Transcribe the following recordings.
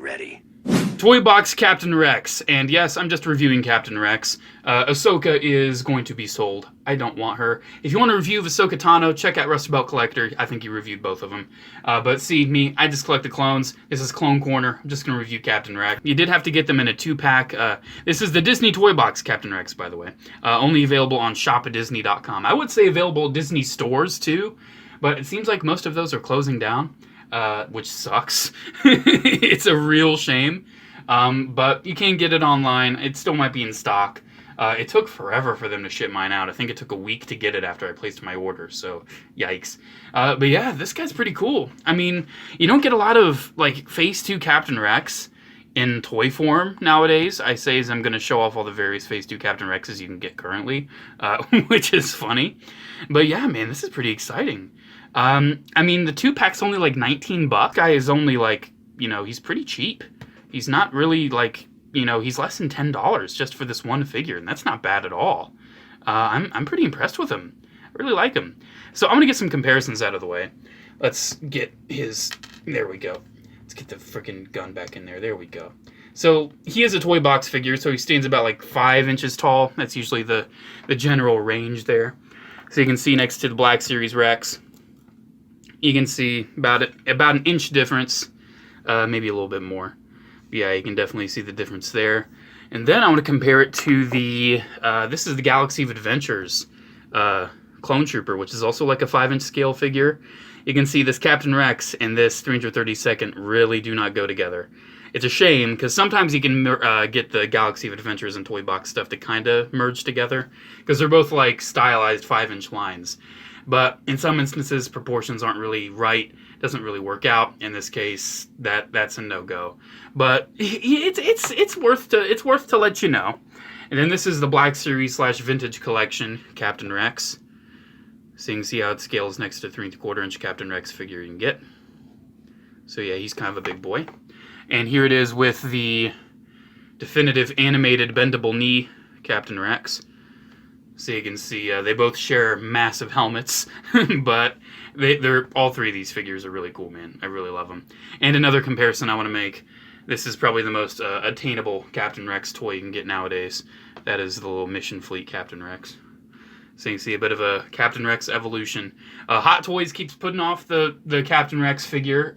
ready. Toy Box Captain Rex, and yes, I'm just reviewing Captain Rex. Ahsoka is going to be sold. I don't want her. If you want a review of Ahsoka Tano, check out Rustbelt Collector. I think you reviewed both of them. But see, me, I just collect the clones. This is Clone Corner. I'm just going to review Captain Rex. You did have to get them in a 2-pack. This is the Disney Toy Box Captain Rex, by the way. Only available on shopadisney.com. I would say available at Disney stores, too, but it seems like most of those are closing down, which sucks. It's a real shame. But you can get it online. It still might be in stock. It took forever for them to ship mine out. I think it took a week to get it after I placed my order, so yikes. But yeah, this guy's pretty cool. I mean, you don't get a lot of, like, Phase 2 Captain Rex in toy form nowadays. I say as I'm going to show off all the various Phase 2 Captain Rexes you can get currently, which is funny. But yeah, man, this is pretty exciting. I mean, the 2-pack's only like $19. Guy is only like, you know, he's pretty cheap. He's not really, like, you know, he's less than $10 just for this one figure, and that's not bad at all. I'm pretty impressed with him. I really like him. So I'm going to get some comparisons out of the way. Let's get his... There we go. Let's get the freaking gun back in there. There we go. So he is a toy box figure, so he stands about, like, 5 inches tall. That's usually the general range there. So you can see next to the Black Series Rex, you can see about an inch difference, maybe a little bit more. Yeah, you can definitely see the difference there. And then I want to compare it to the, this is the Galaxy of Adventures Clone Trooper, which is also like a 5-inch scale figure. You can see this Captain Rex and this 332nd really do not go together. It's a shame, because sometimes you can get the Galaxy of Adventures and Toy Box stuff to kind of merge together, because they're both like stylized 5-inch lines. But in some instances, proportions aren't really right. Doesn't really work out. In this case, that's a no-go. But it's worth to let you know. And then this is the Black Series / Vintage Collection Captain Rex. So you can see how it scales next to 3¼ inch Captain Rex figure you can get. So yeah, he's kind of a big boy. And here it is with the definitive animated bendable knee Captain Rex. So you can see they both share massive helmets, but they're all three of these figures are really cool, man. I really love them. And another comparison I want to make, this is probably the most attainable Captain Rex toy you can get nowadays. That is the little Mission Fleet Captain Rex. So you can see a bit of a Captain Rex evolution. Hot Toys keeps putting off the Captain Rex figure.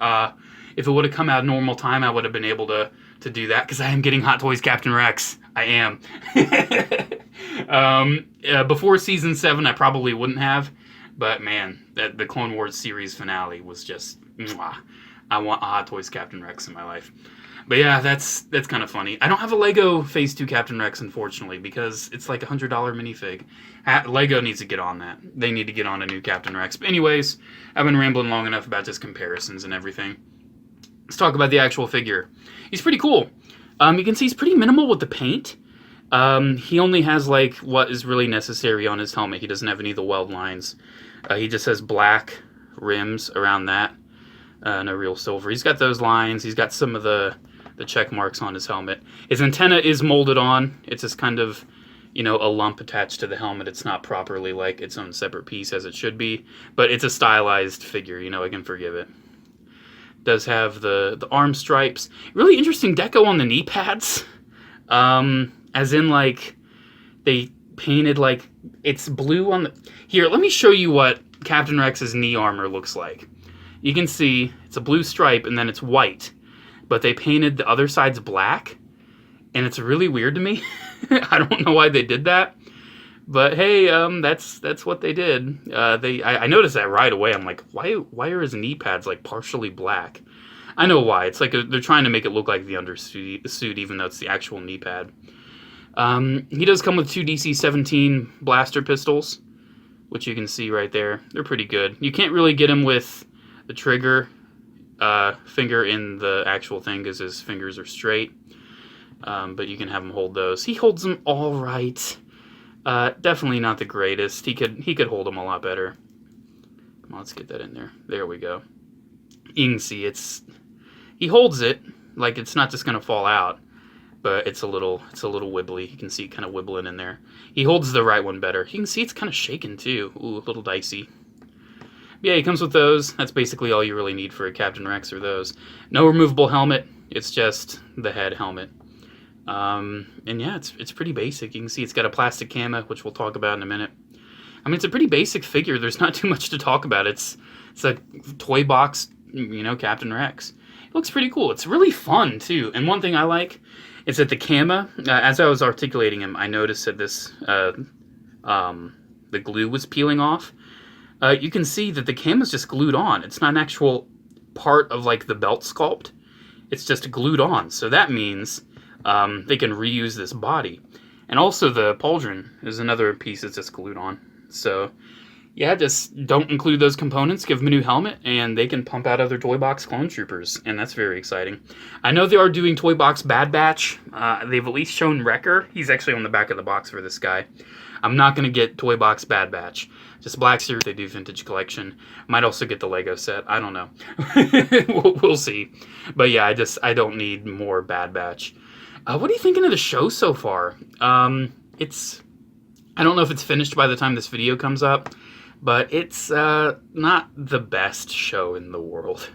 If it would have come out normal time, I would have been able to do that, because I am getting Hot Toys Captain Rex. I am. Before Season 7, I probably wouldn't have. But man, the Clone Wars series finale was just, mwah. I want a Hot Toys Captain Rex in my life. But yeah, that's kind of funny. I don't have a Lego Phase 2 Captain Rex, unfortunately, because it's like a $100 minifig. Lego needs to get on that. They need to get on a new Captain Rex. But anyways, I've been rambling long enough about just comparisons and everything. Let's talk about the actual figure. He's pretty cool. You can see he's pretty minimal with the paint. He only has, like, what is really necessary on his helmet. He doesn't have any of the weld lines. He just has black rims around that. No real silver. He's got those lines. He's got some of the check marks on his helmet. His antenna is molded on. It's just kind of, you know, a lump attached to the helmet. It's not properly, like, its own separate piece as it should be. But it's a stylized figure. You know, I can forgive it. Does have the arm stripes. Really interesting deco on the knee pads. As in, like, they painted, like, it's blue on the... Here, let me show you what Captain Rex's knee armor looks like. You can see it's a blue stripe and then it's white. But they painted the other sides black. And it's really weird to me. I don't know why they did that. But hey, that's what they did. I noticed that right away. I'm like, why are his knee pads like partially black? I know why. It's like they're trying to make it look like the undersuit, even though it's the actual knee pad. He does come with 2 DC-17 blaster pistols, which you can see right there. They're pretty good. You can't really get him with the trigger finger in the actual thing because his fingers are straight. But you can have him hold those. He holds them all right. Definitely not the greatest. He could hold them a lot better. Come on, let's get that in there. There we go. You can see he holds it like it's not just gonna fall out, but it's a little wibbly. You can see it kind of wibbling in there. He holds the right one better. You can see it's kind of shaking too. Ooh, a little dicey. But yeah, he comes with those. That's basically all you really need for a Captain Rex, are those. No removable helmet. It's just the head helmet. And yeah, it's pretty basic. You can see it's got a plastic camo, which we'll talk about in a minute. I mean, it's a pretty basic figure. There's not too much to talk about. It's a toy box, you know, Captain Rex. It looks pretty cool. It's really fun, too. And one thing I like is that the camo, as I was articulating him, I noticed that this, the glue was peeling off. You can see that the camo's just glued on. It's not an actual part of, like, the belt sculpt. It's just glued on. So that means they can reuse this body. And also the pauldron is another piece that's just glued on. So, yeah, just don't include those components, give them a new helmet, and they can pump out other Toy Box Clone Troopers, and that's very exciting. I know they are doing Toy Box Bad Batch. They've at least shown Wrecker. He's actually on the back of the box for this guy. I'm not going to get Toy Box Bad Batch. Just Black Series, they do Vintage Collection. Might also get the Lego set. I don't know. we'll see. But yeah, I don't need more Bad Batch. What are you thinking of the show so far? I don't know if it's finished by the time this video comes up, but it's not the best show in the world.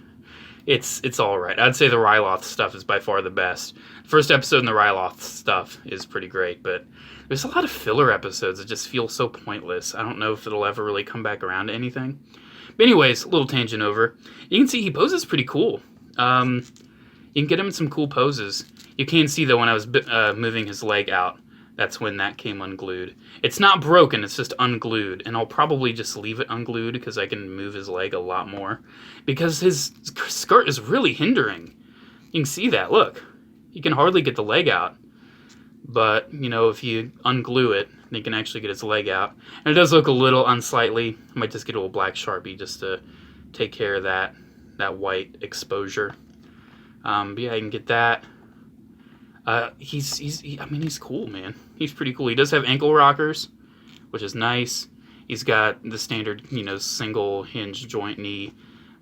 It's all right. I'd say the Ryloth stuff is by far the best. First episode in the Ryloth stuff is pretty great, but there's a lot of filler episodes that just feel so pointless. I don't know if it'll ever really come back around to anything. But anyways, a little tangent over. You can see he poses pretty cool. You can get him in some cool poses. You can see, though, when I was moving his leg out, that's when that came unglued. It's not broken, it's just unglued. And I'll probably just leave it unglued because I can move his leg a lot more. Because his skirt is really hindering. You can see that, look. You can hardly get the leg out. But, you know, if you unglue it, then you can actually get his leg out. And it does look a little unsightly. I might just get a little black Sharpie just to take care of that white exposure. But yeah, you can get that. I mean, he's cool, man. He's pretty cool. He does have ankle rockers, which is nice. He's got the standard, you know, single hinge joint knee,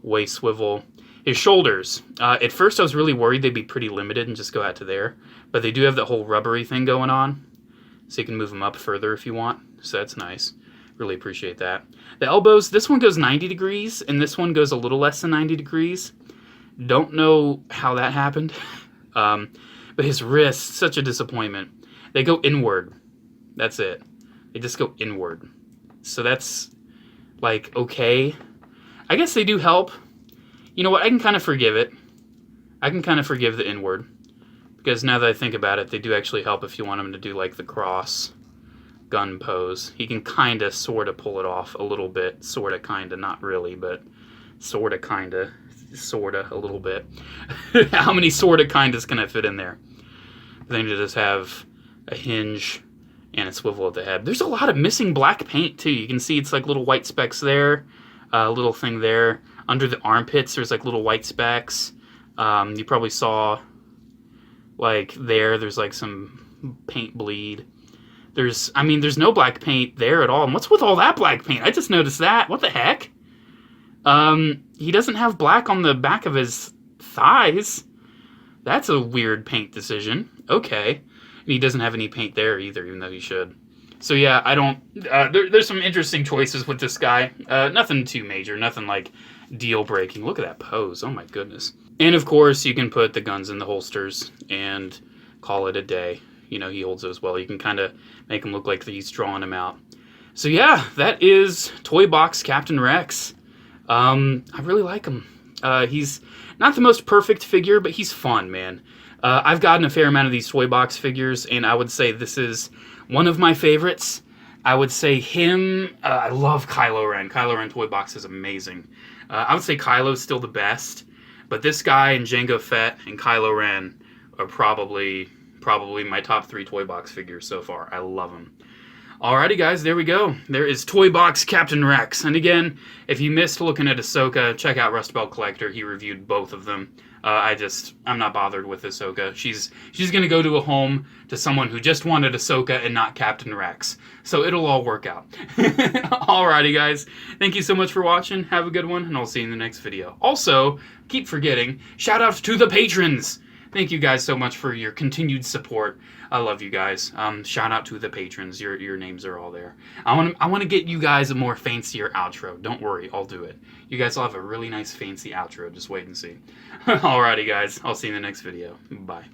waist swivel. His shoulders. At first I was really worried they'd be pretty limited and just go out to there. But they do have that whole rubbery thing going on. So you can move them up further if you want. So that's nice. Really appreciate that. The elbows, this one goes 90 degrees, and this one goes a little less than 90 degrees. Don't know how that happened. But his wrists, such a disappointment. They go inward. That's it. They just go inward. So that's, like, okay. I guess they do help. You know what? I can kind of forgive it. I can kind of forgive the inward. Because now that I think about it, they do actually help if you want him to do, like, the cross gun pose. He can kind of, sort of pull it off a little bit. Sort of, kind of. Not really, but sort of, kind of. Sort of, a little bit. How many sort of, kind ofs can I fit in there? Then you just have a hinge and a swivel at the head. There's a lot of missing black paint, too. You can see it's like little white specks there. A little thing there. Under the armpits, there's like little white specks. You probably saw, like, there's like some paint bleed. There's no black paint there at all. And what's with all that black paint? I just noticed that. What the heck? He doesn't have black on the back of his thighs. That's a weird paint decision. Okay. And he doesn't have any paint there either, even though he should. So yeah, I don't... there's some interesting choices with this guy. Nothing too major. Nothing, like, deal-breaking. Look at that pose. Oh, my goodness. And, of course, you can put the guns in the holsters and call it a day. You know, he holds those well. You can kind of make him look like he's drawing him out. So yeah, that is Toy Box Captain Rex. I really like him. He's not the most perfect figure, but he's fun, man. I've gotten a fair amount of these Toy Box figures, and I would say this is one of my favorites. I would say him... I love Kylo Ren. Kylo Ren Toy Box is amazing. I would say Kylo's still the best, but this guy and Jango Fett and Kylo Ren are probably my top 3 Toy Box figures so far. I love them. Alrighty, guys, there we go. There is Toy Box Captain Rex. And again, if you missed looking at Ahsoka, check out Rustbelt Collector. He reviewed both of them. I'm not bothered with Ahsoka. She's going to go to a home to someone who just wanted Ahsoka and not Captain Rex. So it'll all work out. Alrighty, guys. Thank you so much for watching. Have a good one, and I'll see you in the next video. Also, keep forgetting, shout outs to the patrons. Thank you guys so much for your continued support. I love you guys. Shout out to the patrons. Your names are all there. I want to get you guys a more fancier outro. Don't worry, I'll do it. You guys will have a really nice fancy outro. Just wait and see. Alrighty, guys. I'll see you in the next video. Bye.